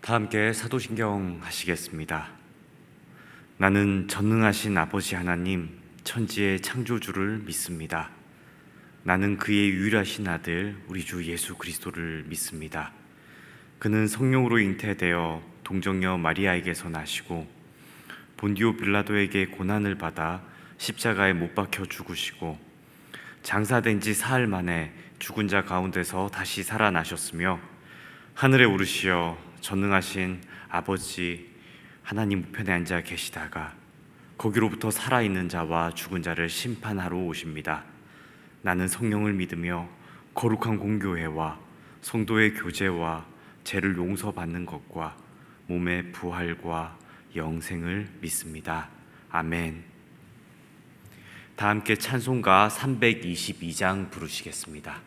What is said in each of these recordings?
다 함께 사도신경 하시겠습니다. 나는 전능하신 아버지 하나님, 천지의 창조주를 믿습니다. 나는 그의 유일하신 아들, 우리 주 예수 그리스도를 믿습니다. 그는 성령으로 잉태되어 동정녀 마리아에게서 나시고 본디오 빌라도에게 고난을 받아 십자가에 못 박혀 죽으시고 장사된 지 사흘 만에 죽은 자 가운데서 다시 살아나셨으며 하늘에 오르시어 전능하신 아버지 하나님 우편에 앉아 계시다가 거기로부터 살아있는 자와 죽은 자를 심판하러 오십니다. 나는 성령을 믿으며 거룩한 공교회와 성도의 교제와 죄를 용서받는 것과 몸의 부활과 영생을 믿습니다. 아멘. 다 함께 찬송가 322장 부르시겠습니다.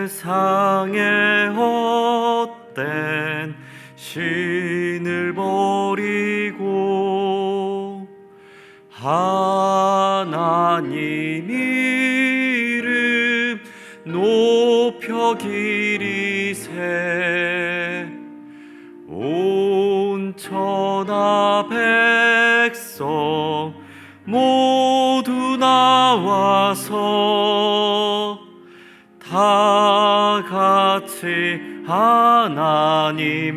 세상에 헛된 신을 버리고 하나님 이름 높여 기리세. 온 천하 백성 모두 나와서 다 같이 하나님만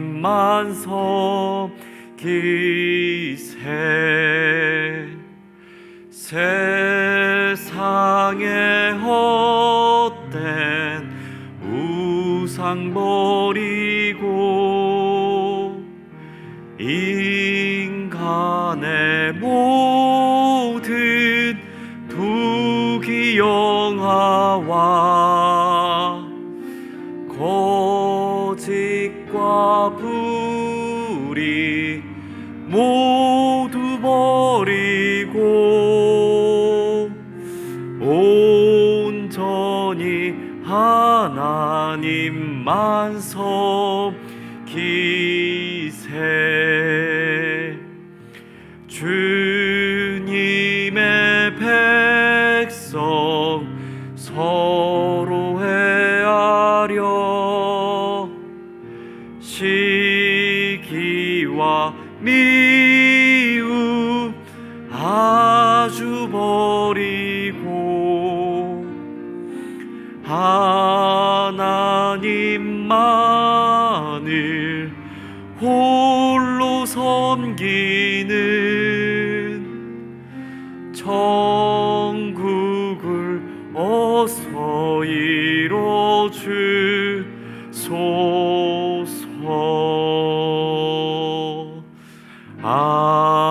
섬기세. 세상에 헛된 우상 버리고 인간의 모든 부귀영화와 거짓과 불의 모두 버리고 온전히 하나님만 섬기세. 주님의 백성 서로 헤아려 시기와 미움 아주 버리고 하나님만을 홀로 섬기는 천국을 어서 이뤄 주소서. 아멘.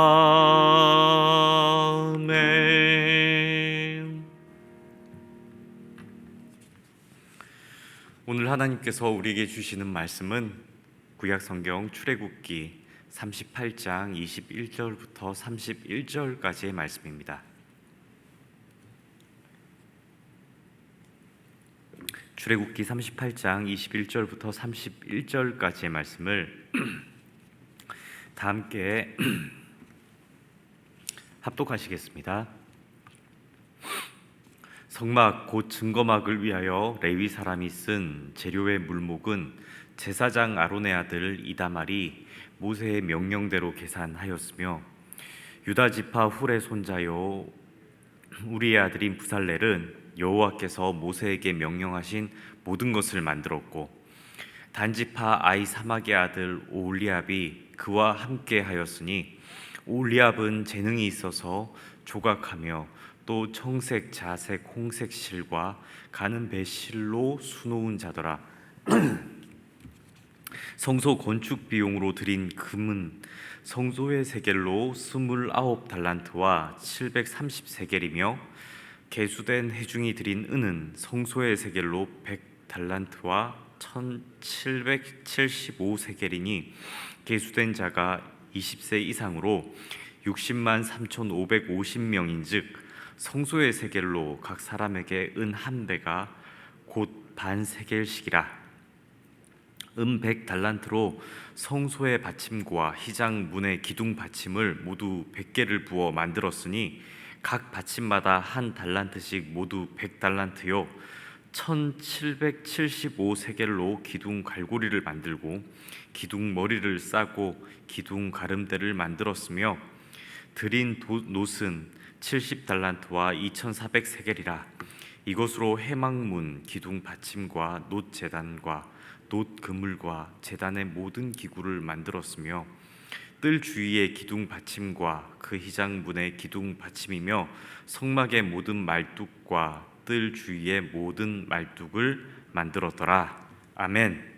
오늘 하나님께서 우리에게 주시는 말씀은 구약성경 출애굽기 38장 21절부터 31절까지의 말씀입니다. 출애굽기 38장 21절부터 31절까지의 말씀을 다 함께 합독하시겠습니다. 성막 곧 증거막을 위하여 레위 사람이 쓴 재료의 물목은 제사장 아론의 아들 이다말이 모세의 명령대로 계산하였으며 유다 지파 훌의 손자요 우리의 아들인 부살렐은 여호와께서 모세에게 명령하신 모든 것을 만들었고 단지파 아이사막의 아들 오홀리압이 그와 함께 하였으니 오홀리압은 재능이 있어서 조각하며 또 청색, 자색, 홍색 실과 가는 배 실로 수놓은 자더라. 성소 건축 비용으로 드린 금은 성소의 세겔로 29달란트와 730세겔이며 개수된 회중이 드린 은은 성소의 세겔로 100달란트와 1775세겔이니 개수된 자가 20세 이상으로 60만 3,550명인즉 성소의 세겔로 각 사람에게 은 한 배가 곧 반 세겔씩이라. 은 100달란트로 성소의 받침과 희장 문의 기둥 받침을 모두 100개를 부어 만들었으니 각 받침마다 한 달란트씩 모두 100달란트요 1775세겔로 기둥 갈고리를 만들고 기둥 머리를 싸고 기둥 가름대를 만들었으며 드린 놋은 70달란트와 2400세겔이라. 이것으로 해망문 기둥 받침과 놋 제단과 놋 그물과 제단의 모든 기구를 만들었으며 뜰 주위의 기둥 받침과 그 희장문의 기둥 받침이며 성막의 모든 말뚝과 뜰 주위의 모든 말뚝을 만들었더라. 아멘.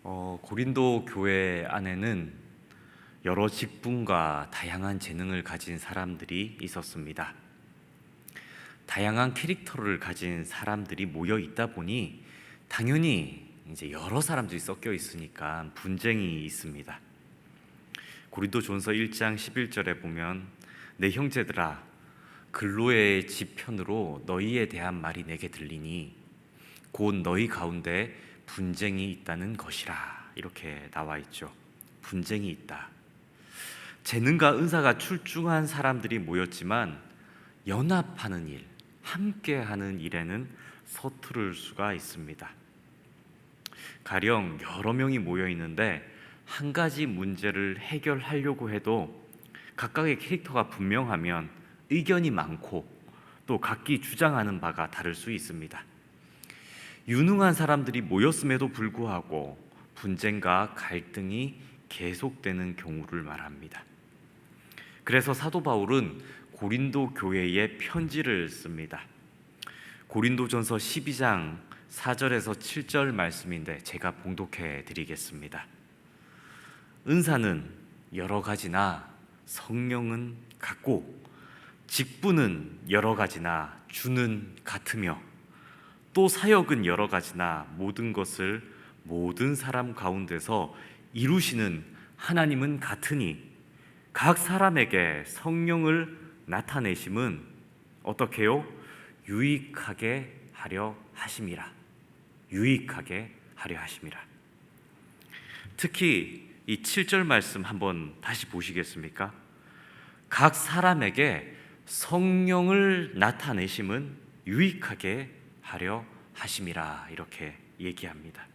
고린도 교회 안에는 여러 직분과 다양한 재능을 가진 사람들이 있었습니다. 다양한 캐릭터를 가진 사람들이 모여 있다 보니 당연히 이제 여러 사람들이 섞여 있으니까 분쟁이 있습니다. 고린도전서 1장 11절에 보면 내 형제들아 근로의 지편으로 너희에 대한 말이 내게 들리니 곧 너희 가운데 분쟁이 있다는 것이라. 이렇게 나와 있죠. 분쟁이 있다. 재능과 은사가 출중한 사람들이 모였지만 연합하는 일, 함께하는 일에는 서투를 수가 있습니다. 가령 여러 명이 모여 있는데 한 가지 문제를 해결하려고 해도 각각의 캐릭터가 분명하면 의견이 많고 또 각기 주장하는 바가 다를 수 있습니다. 유능한 사람들이 모였음에도 불구하고 분쟁과 갈등이 계속되는 경우를 말합니다. 그래서 사도 바울은 고린도 교회에 편지를 씁니다. 고린도전서 12장 4절에서 7절 말씀인데 제가 봉독해 드리겠습니다. 은사는 여러 가지나 성령은 같고 직분은 여러 가지나 주는 같으며 또 사역은 여러 가지나 모든 것을 모든 사람 가운데서 이루시는 하나님은 같으니 각 사람에게 성령을 나타내심은 어떻게요? 유익하게 하려 하심이라. 유익하게 하려 하심이라. 특히 이 7절 말씀 한번 다시 보시겠습니까? 각 사람에게 성령을 나타내심은 유익하게 하려 하심이라. 이렇게 얘기합니다.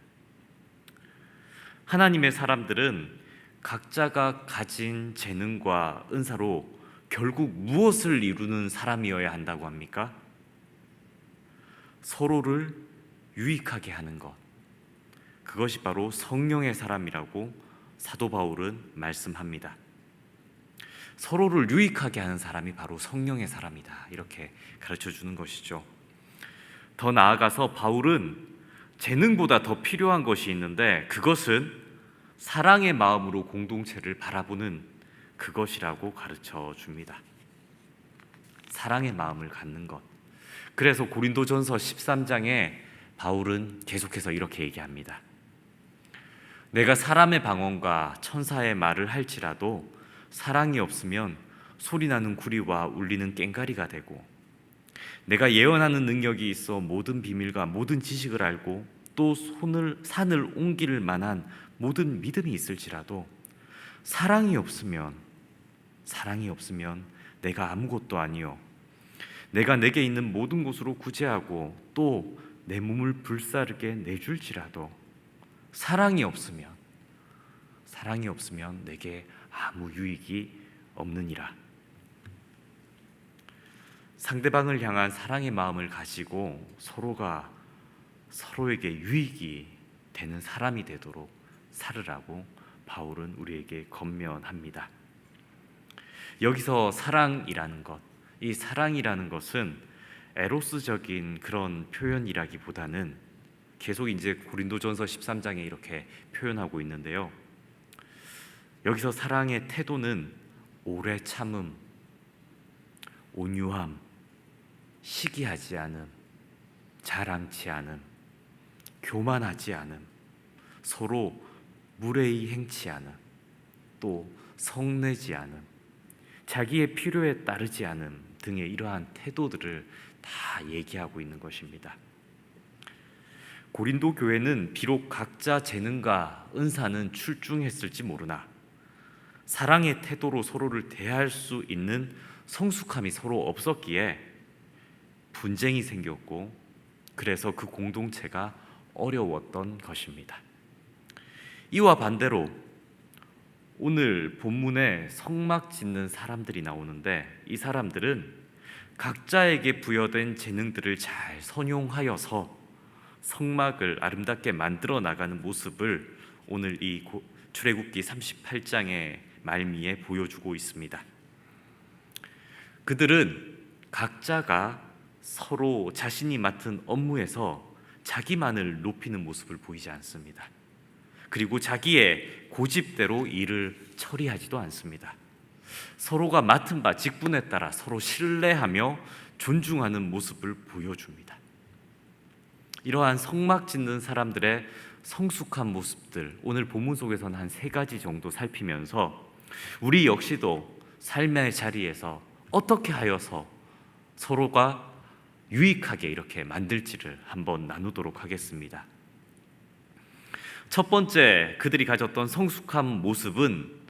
하나님의 사람들은 각자가 가진 재능과 은사로 결국 무엇을 이루는 사람이어야 한다고 합니까? 서로를 유익하게 하는 것. 그것이 바로 성령의 사람이라고 사도 바울은 말씀합니다. 서로를 유익하게 하는 사람이 바로 성령의 사람이다. 이렇게 가르쳐 주는 것이죠. 더 나아가서 바울은 재능보다 더 필요한 것이 있는데 그것은 사랑의 마음으로 공동체를 바라보는 그것이라고 가르쳐 줍니다. 사랑의 마음을 갖는 것. 그래서 고린도전서 13장에 바울은 계속해서 이렇게 얘기합니다. 내가 사람의 방언과 천사의 말을 할지라도 사랑이 없으면 소리나는 구리와 울리는 꽹과리가 되고 내가 예언하는 능력이 있어 모든 비밀과 모든 지식을 알고 또 산을 옮길 만한 모든 믿음이 있을지라도 사랑이 없으면 내가 아무것도 아니요 내가 내게 있는 모든 곳으로 구제하고 또 내 몸을 불사르게 내줄지라도 사랑이 없으면 내게 아무 유익이 없느니라. 상대방을 향한 사랑의 마음을 가지고 서로가 서로에게 유익이 되는 사람이 되도록 살으라고 바울은 우리에게 권면합니다. 여기서 사랑이라는 것, 이 사랑이라는 것은 에로스적인 그런 표현이라기보다는 계속 이제 고린도전서 13장에 이렇게 표현하고 있는데요. 여기서 사랑의 태도는 오래 참음, 온유함, 시기하지 않음, 자랑치 않음, 교만하지 않음, 서로 무례히 행치 않음, 또 성내지 않음, 자기의 필요에 따르지 않음 등의 이러한 태도들을 다 얘기하고 있는 것입니다. 고린도 교회는 비록 각자 재능과 은사는 출중했을지 모르나 사랑의 태도로 서로를 대할 수 있는 성숙함이 서로 없었기에 분쟁이 생겼고, 그래서 그 공동체가 어려웠던 것입니다. 이와 반대로 오늘 본문에 성막 짓는 사람들이 나오는데, 이 사람들은 각자에게 부여된 재능들을 잘 선용하여서 성막을 아름답게 만들어 나가는 모습을 오늘 이 출애굽기 38장의 말미에 보여주고 있습니다. 그들은 각자가 서로 자신이 맡은 업무에서 자기만을 높이는 모습을 보이지 않습니다. 그리고 자기의 고집대로 일을 처리하지도 않습니다. 서로가 맡은 바 직분에 따라 서로 신뢰하며 존중하는 모습을 보여줍니다. 이러한 성막 짓는 사람들의 성숙한 모습들, 오늘 본문 속에서는 한 3가지 정도 살피면서 우리 역시도 삶의 자리에서 어떻게 하여서 서로가 유익하게 이렇게 만들지를 한번 나누도록 하겠습니다. 첫 번째, 그들이 가졌던 성숙한 모습은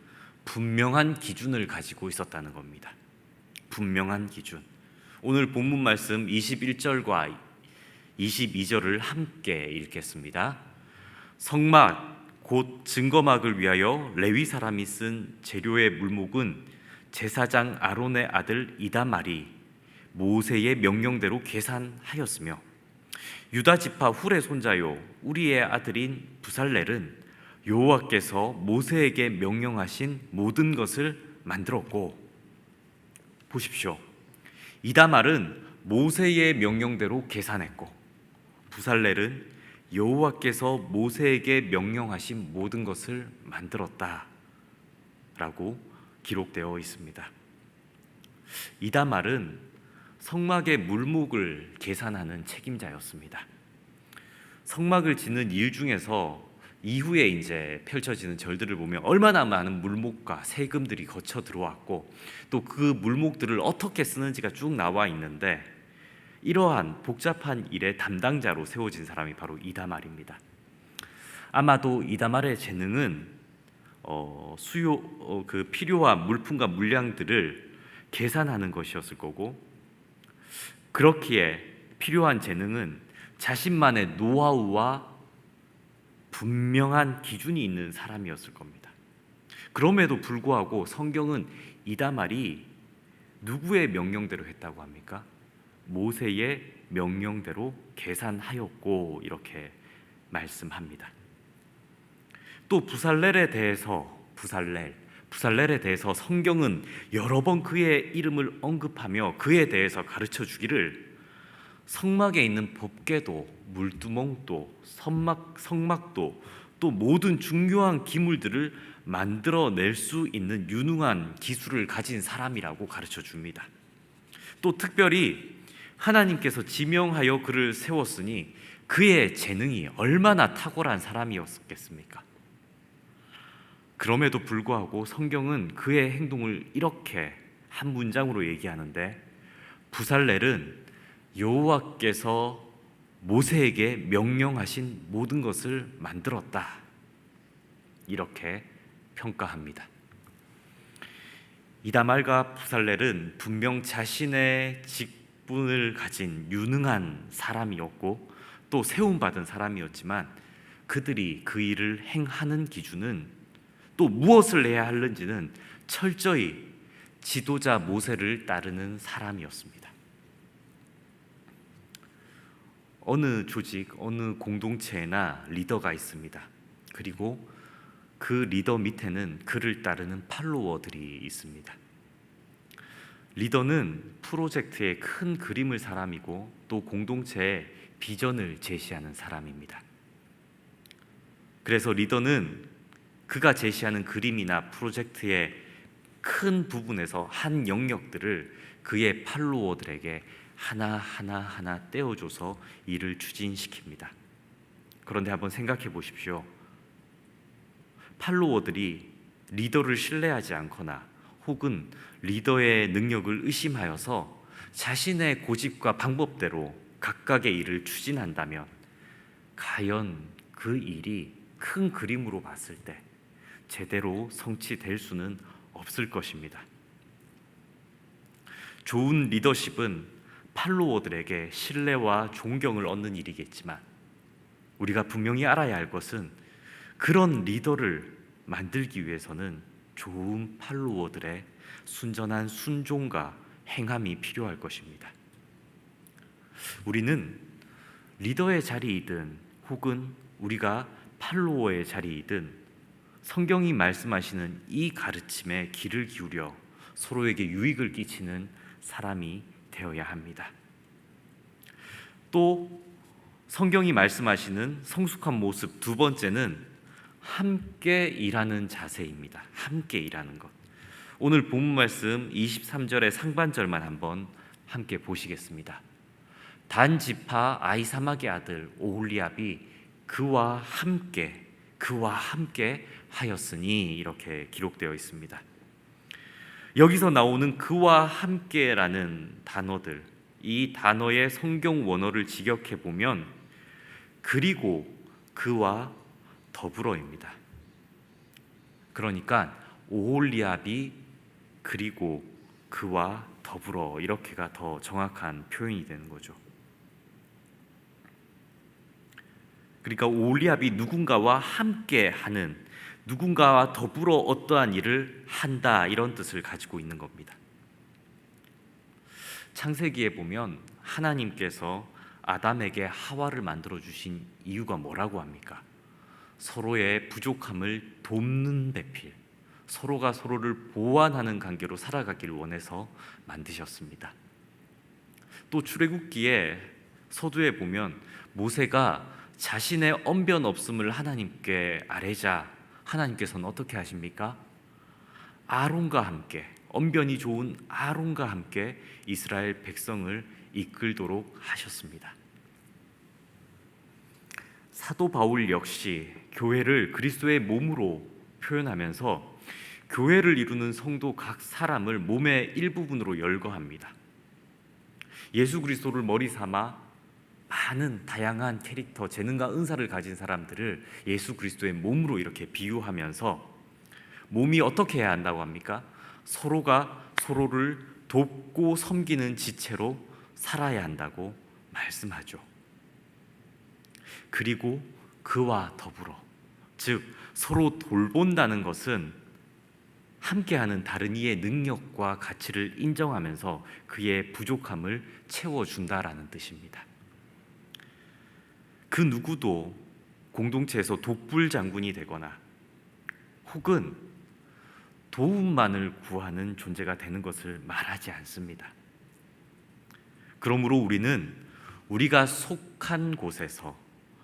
분명한 기준을 가지고 있었다는 겁니다. 분명한 기준. 오늘 본문 말씀 21절과 22절을 함께 읽겠습니다. 성막 곧 증거막을 위하여 레위 사람이 쓴 재료의 물목은 제사장 아론의 아들 이다말이 모세의 명령대로 계산하였으며, 유다 지파 훌의 손자요 우리의 아들인 부살렐은 여호와께서 모세에게 명령하신 모든 것을 만들었고, 보십시오. 이다말은 모세의 명령대로 계산했고, 부살렐은 여호와께서 모세에게 명령하신 모든 것을 만들었다라고 기록되어 있습니다. 이다말은 성막의 물목을 계산하는 책임자였습니다. 성막을 짓는 일 중에서 이후에 이제 펼쳐지는 절들을 보면 얼마나 많은 물목과 세금들이 거쳐 들어왔고, 또 그 물목들을 어떻게 쓰는지가 쭉 나와 있는데, 이러한 복잡한 일의 담당자로 세워진 사람이 바로 이다말입니다. 아마도 이다말의 재능은 필요한 물품과 물량들을 계산하는 것이었을 거고, 그렇기에 필요한 재능은 자신만의 노하우와 분명한 기준이 있는 사람이었을 겁니다. 그럼에도 불구하고 성경은 이다말이 누구의 명령대로 했다고 합니까? 모세의 명령대로 계산하였고, 이렇게 말씀합니다. 또 부살렐에 대해서 성경은 여러 번 그의 이름을 언급하며 그에 대해서 가르쳐 주기를, 성막에 있는 법궤도, 물두멍도, 성막도, 또 모든 중요한 기물들을 만들어낼 수 있는 유능한 기술을 가진 사람이라고 가르쳐 줍니다. 또 특별히 하나님께서 지명하여 그를 세웠으니 그의 재능이 얼마나 탁월한 사람이었겠습니까? 그럼에도 불구하고 성경은 그의 행동을 이렇게 한 문장으로 얘기하는데, 부살렐은 여호와께서 모세에게 명령하신 모든 것을 만들었다, 이렇게 평가합니다. 이다말과 부살렐은 분명 자신의 직분을 가진 유능한 사람이었고 또 세움받은 사람이었지만, 그들이 그 일을 행하는 기준은, 또 무엇을 해야 하는지는 철저히 지도자 모세를 따르는 사람이었습니다. 어느 조직, 어느 공동체에나 리더가 있습니다. 그리고 그 리더 밑에는 그를 따르는 팔로워들이 있습니다. 리더는 프로젝트의 큰 그림을 사람이고 또 공동체의 비전을 제시하는 사람입니다. 그래서 리더는 그가 제시하는 그림이나 프로젝트의 큰 부분에서 한 영역들을 그의 팔로워들에게 하나 떼어줘서 일을 추진시킵니다. 그런데 한번 생각해 보십시오. 팔로워들이 리더를 신뢰하지 않거나 혹은 리더의 능력을 의심하여서 자신의 고집과 방법대로 각각의 일을 추진한다면, 과연 그 일이 큰 그림으로 봤을 때 제대로 성취될 수는 없을 것입니다. 좋은 리더십은 팔로워들에게 신뢰와 존경을 얻는 일이겠지만 우리가 분명히 알아야 할 것은 그런 리더를 만들기 위해서는 좋은 팔로워들의 순전한 순종과 행함이 필요할 것입니다. 우리는 리더의 자리이든 혹은 우리가 팔로워의 자리이든 성경이 말씀하시는 이 가르침에 귀를 기울여 서로에게 유익을 끼치는 사람이 되어야 합니다. 또 성경이 말씀하시는 성숙한 모습 두 번째는 함께 일하는 자세입니다. 함께 일하는 것. 오늘 본문 말씀 23절의 상반절만 한번 함께 보시겠습니다. 단 지파 아히사막의 아들 오홀리압이 그와 함께 하였으니 이렇게 기록되어 있습니다. 여기서 나오는 그와 함께라는 단어들, 이 단어의 성경 원어를 직역해 보면 그리고 그와 더불어입니다. 그러니까 오홀리압이 그리고 그와 더불어 이렇게가 더 정확한 표현이 되는 거죠. 그러니까 오홀리압이 누군가와 함께 하는, 누군가와 더불어 어떠한 일을 한다, 이런 뜻을 가지고 있는 겁니다. 창세기에 보면 하나님께서 아담에게 하와를 만들어 주신 이유가 뭐라고 합니까? 서로의 부족함을 돕는 배필, 서로가 서로를 보완하는 관계로 살아가기를 원해서 만드셨습니다. 또 출애굽기에 서두에 보면 모세가 자신의 언변 없음을 하나님께 아뢰자 하나님께서는 어떻게 하십니까? 아론과 함께, 언변이 좋은 아론과 함께 이스라엘 백성을 이끌도록 하셨습니다. 사도 바울 역시 교회를 그리스도의 몸으로 표현하면서 교회를 이루는 성도 각 사람을 몸의 일부분으로 열거합니다. 예수 그리스도를 머리 삼아 많은 다양한 캐릭터, 재능과 은사를 가진 사람들을 예수 그리스도의 몸으로 이렇게 비유하면서 몸이 어떻게 해야 한다고 합니까? 서로가 서로를 돕고 섬기는 지체로 살아야 한다고 말씀하죠. 그리고 그와 더불어, 즉 서로 돌본다는 것은 함께하는 다른 이의 능력과 가치를 인정하면서 그의 부족함을 채워준다라는 뜻입니다. 그 누구도 공동체에서 독불 장군이 되거나 혹은 도움만을 구하는 존재가 되는 것을 말하지 않습니다. 그러므로 우리는 우리가 속한 곳에서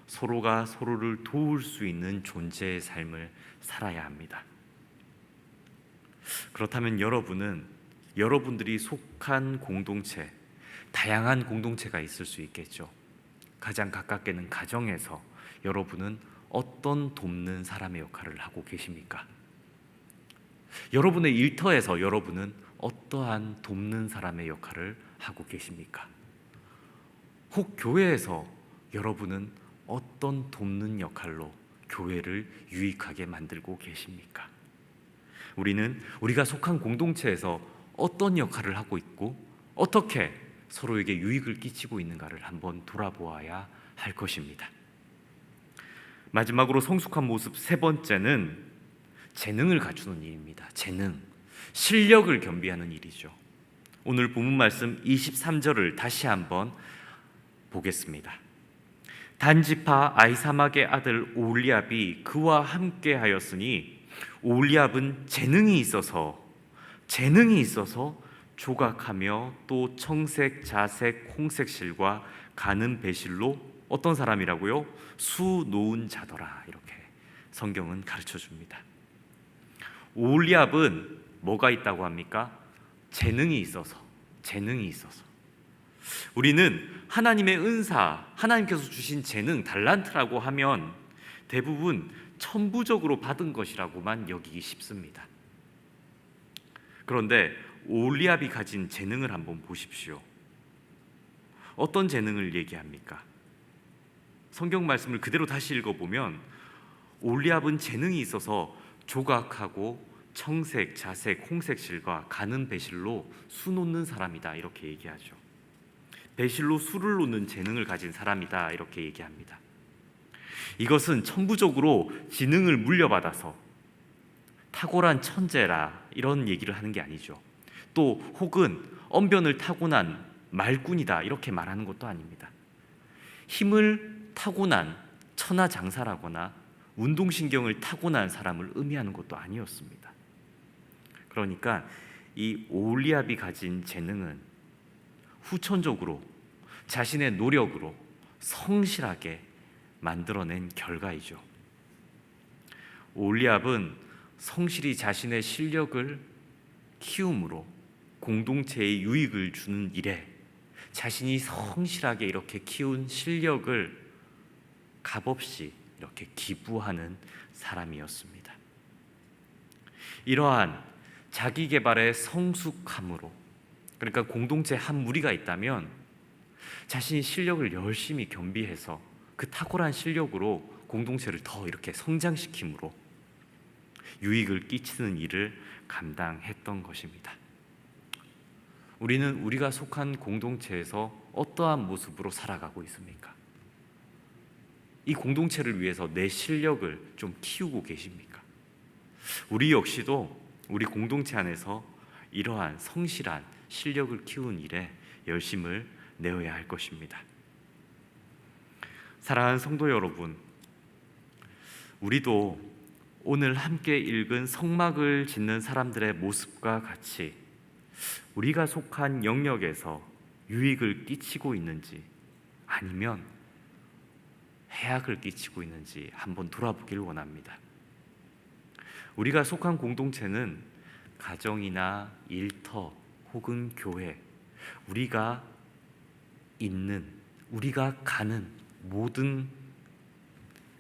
서로가 서로를 도울 수 있는 존재의 삶을 살아야 합니다. 그렇다면 여러분들이 속한 공동체, 다양한 공동체가 있을 수 있겠죠. 가장 가깝게는 가정에서 여러분은 어떤 돕는 사람의 역할을 하고 계십니까? 여러분의 일터에서 여러분은 어떠한 돕는 사람의 역할을 하고 계십니까? 혹 교회에서 여러분은 어떤 돕는 역할로 교회를 유익하게 만들고 계십니까? 우리가 속한 공동체에서 어떤 역할을 하고 있고 어떻게 서로에게 유익을 끼치고 있는가를 한번 돌아보아야 할 것입니다. 마지막으로 성숙한 모습 세 번째는 재능을 갖추는 일입니다. 재능, 실력을 겸비하는 일이죠. 오늘 본문 말씀 23절을 다시 한번 보겠습니다. 단지파 아히사막의 아들 오홀리압이 그와 함께 하였으니 오홀리압은 재능이 있어서 조각하며 또 청색, 자색, 홍색 실과 가는 배실로 어떤 사람이라고요? 수놓은 자더라, 이렇게 성경은 가르쳐 줍니다. 오홀리압은 뭐가 있다고 합니까? 재능이 있어서. 우리는 하나님의 은사, 하나님께서 주신 재능, 달란트라고 하면 대부분 천부적으로 받은 것이라고만 여기기 쉽습니다. 그런데 오홀리압이 가진 재능을 한번 보십시오. 어떤 재능을 얘기합니까? 성경 말씀을 그대로 다시 읽어보면 올리압은 재능이 있어서 조각하고 청색, 자색, 홍색 실과 가는 배실로 수 놓는 사람이다 이렇게 얘기하죠. 배실로 수를 놓는 재능을 가진 사람이다 이렇게 얘기합니다. 이것은 천부적으로 지능을 물려받아서 탁월한 천재라 이런 얘기를 하는 게 아니죠. 또 혹은 언변을 타고난 말꾼이다 이렇게 말하는 것도 아닙니다. 힘을 타고난 천하장사라거나 운동신경을 타고난 사람을 의미하는 것도 아니었습니다. 그러니까 이 오홀리압이 가진 재능은 후천적으로 자신의 노력으로 성실하게 만들어낸 결과이죠. 오홀리압은 성실히 자신의 실력을 키움으로 공동체에 유익을 주는 일에 자신이 성실하게 이렇게 키운 실력을 값없이 이렇게 기부하는 사람이었습니다. 이러한 자기 개발의 성숙함으로, 그러니까 공동체 한 무리가 있다면 자신이 실력을 열심히 겸비해서 그 탁월한 실력으로 공동체를 더 이렇게 성장시킴으로 유익을 끼치는 일을 감당했던 것입니다. 우리는 우리가 속한 공동체에서 어떠한 모습으로 살아가고 있습니까? 이 공동체를 위해서 내 실력을 좀 키우고 계십니까? 우리 역시도 우리 공동체 안에서 이러한 성실한 실력을 키우는 일에 열심을 내어야 할 것입니다. 사랑하는 성도 여러분, 우리도 오늘 함께 읽은 성막을 짓는 사람들의 모습과 같이 우리가 속한 영역에서 유익을 끼치고 있는지 아니면 해악을 끼치고 있는지 한번 돌아보길 원합니다. 우리가 속한 공동체는 가정이나 일터 혹은 교회, 우리가 있는, 우리가 가는 모든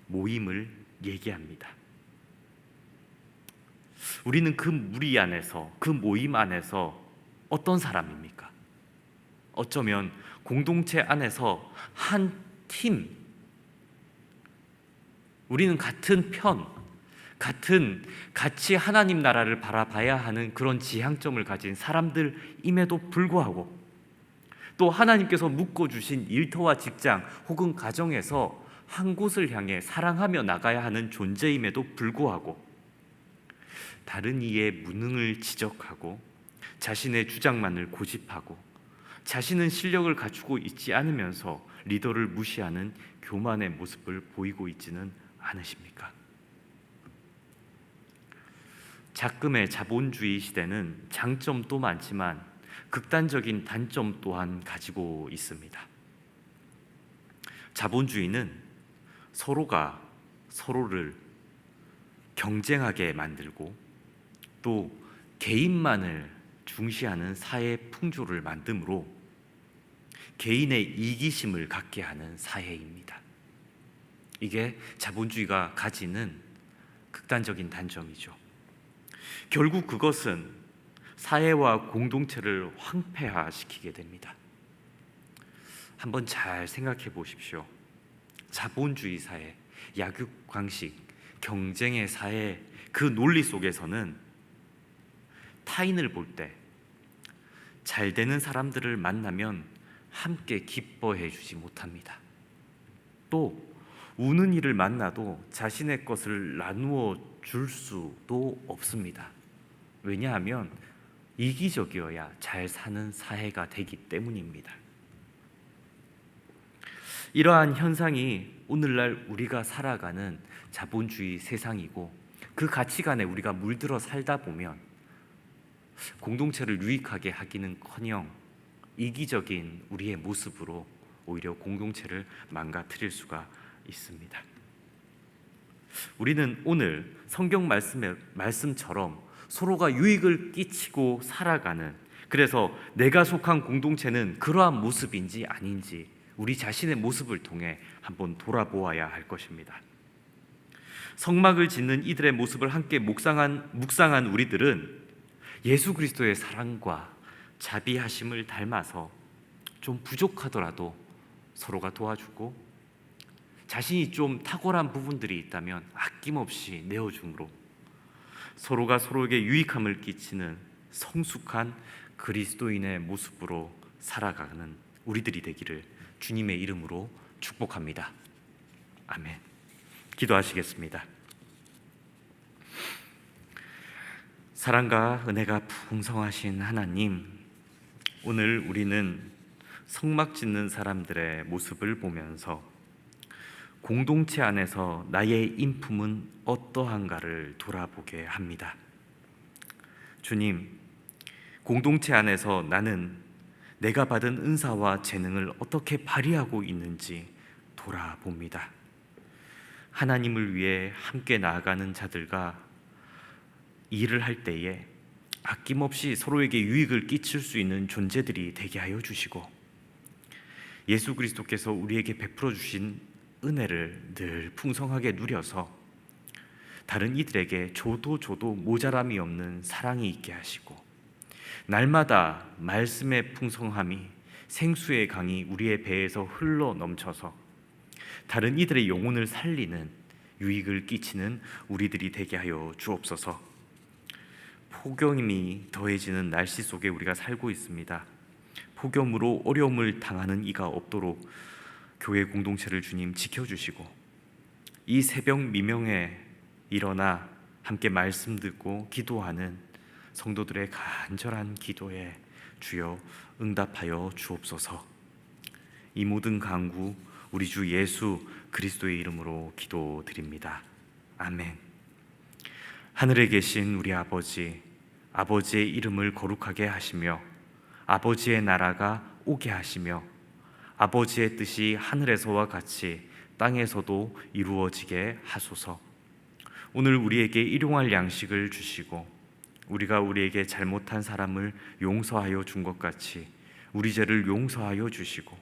모임을 얘기합니다. 우리는 그 무리 안에서, 그 모임 안에서 어떤 사람입니까? 어쩌면 공동체 안에서 한 팀, 우리는 같은 편, 같이 하나님 나라를 바라봐야 하는 그런 지향점을 가진 사람들임에도 불구하고 또 하나님께서 묶어주신 일터와 직장 혹은 가정에서 한 곳을 향해 사랑하며 나가야 하는 존재임에도 불구하고 다른 이의 무능을 지적하고 자신의 주장만을 고집하고 자신은 실력을 갖추고 있지 않으면서 리더를 무시하는 교만의 모습을 보이고 있지는 않으십니까? 작금의 자본주의 시대는 장점도 많지만 극단적인 단점 또한 가지고 있습니다. 자본주의는 서로가 서로를 경쟁하게 만들고 또 개인만을 중시하는 사회 풍조를 만드므로 개인의 이기심을 갖게 하는 사회입니다. 이게 자본주의가 가지는 극단적인 단점이죠. 결국 그것은 사회와 공동체를 황폐화시키게 됩니다. 한번 잘 생각해 보십시오. 자본주의 사회, 약육강식, 경쟁의 사회, 그 논리 속에서는 타인을 볼 때 잘 되는 사람들을 만나면 함께 기뻐해 주지 못합니다. 또 우는 이를 만나도 자신의 것을 나누어 줄 수도 없습니다. 왜냐하면 이기적이어야 잘 사는 사회가 되기 때문입니다. 이러한 현상이 오늘날 우리가 살아가는 자본주의 세상이고 그 가치관에 우리가 물들어 살다 보면 공동체를 유익하게 하기는커녕 이기적인 우리의 모습으로 오히려 공동체를 망가뜨릴 수가 있습니다. 우리는 오늘 성경 말씀처럼 서로가 유익을 끼치고 살아가는, 그래서 내가 속한 공동체는 그러한 모습인지 아닌지 우리 자신의 모습을 통해 한번 돌아보아야 할 것입니다. 성막을 짓는 이들의 모습을 함께 묵상한 우리들은 예수 그리스도의 사랑과 자비하심을 닮아서 좀 부족하더라도 서로가 도와주고 자신이 좀 탁월한 부분들이 있다면 아낌없이 내어줌으로 서로가 서로에게 유익함을 끼치는 성숙한 그리스도인의 모습으로 살아가는 우리들이 되기를 주님의 이름으로 축복합니다. 아멘. 기도하시겠습니다. 사랑과 은혜가 풍성하신 하나님, 오늘 우리는 성막 짓는 사람들의 모습을 보면서 공동체 안에서 나의 인품은 어떠한가를 돌아보게 합니다. 주님, 공동체 안에서 나는 내가 받은 은사와 재능을 어떻게 발휘하고 있는지 돌아봅니다. 하나님을 위해 함께 나아가는 자들과 일을 할 때에 아낌없이 서로에게 유익을 끼칠 수 있는 존재들이 되게 하여 주시고, 예수 그리스도께서 우리에게 베풀어 주신 은혜를 늘 풍성하게 누려서 다른 이들에게 줘도 모자람이 없는 사랑이 있게 하시고, 날마다 말씀의 풍성함이 생수의 강이 우리의 배에서 흘러 넘쳐서 다른 이들의 영혼을 살리는 유익을 끼치는 우리들이 되게 하여 주옵소서. 폭염이 더해지는 날씨 속에 우리가 살고 있습니다. 폭염으로 어려움을 당하는 이가 없도록 교회 공동체를 주님 지켜주시고, 이 새벽 미명에 일어나 함께 말씀 듣고 기도하는 성도들의 간절한 기도에 주여 응답하여 주옵소서. 이 모든 간구 우리 주 예수 그리스도의 이름으로 기도드립니다. 아멘. 하늘에 계신 우리 아버지, 아버지의 이름을 거룩하게 하시며 아버지의 나라가 오게 하시며 아버지의 뜻이 하늘에서와 같이 땅에서도 이루어지게 하소서. 오늘 우리에게 일용할 양식을 주시고 우리가 우리에게 잘못한 사람을 용서하여 준 것 같이 우리 죄를 용서하여 주시고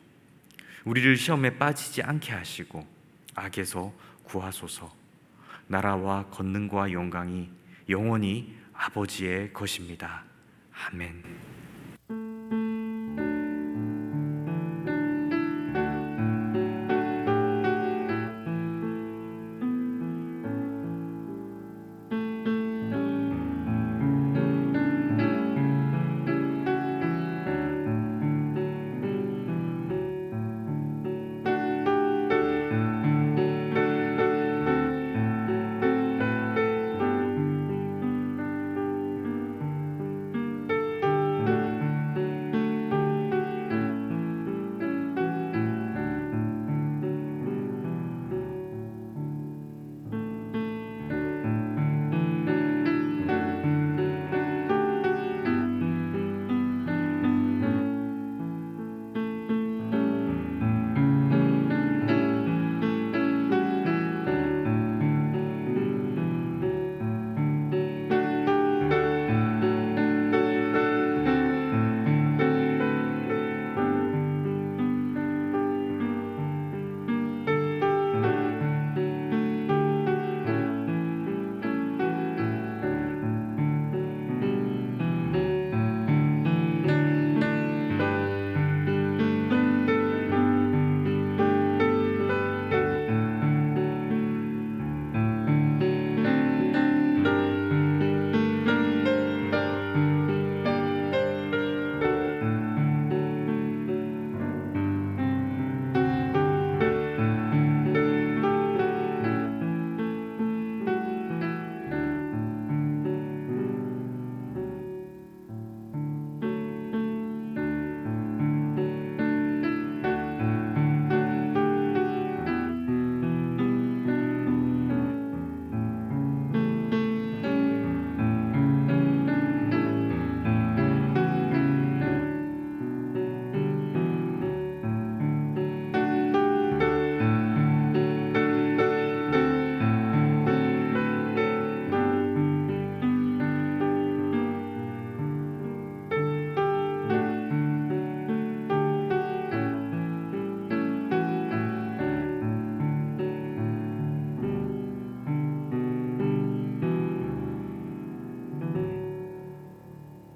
우리를 시험에 빠지지 않게 하시고 악에서 구하소서. 나라와 권능과 영광이 영원히 아버지의 것입니다. 아멘.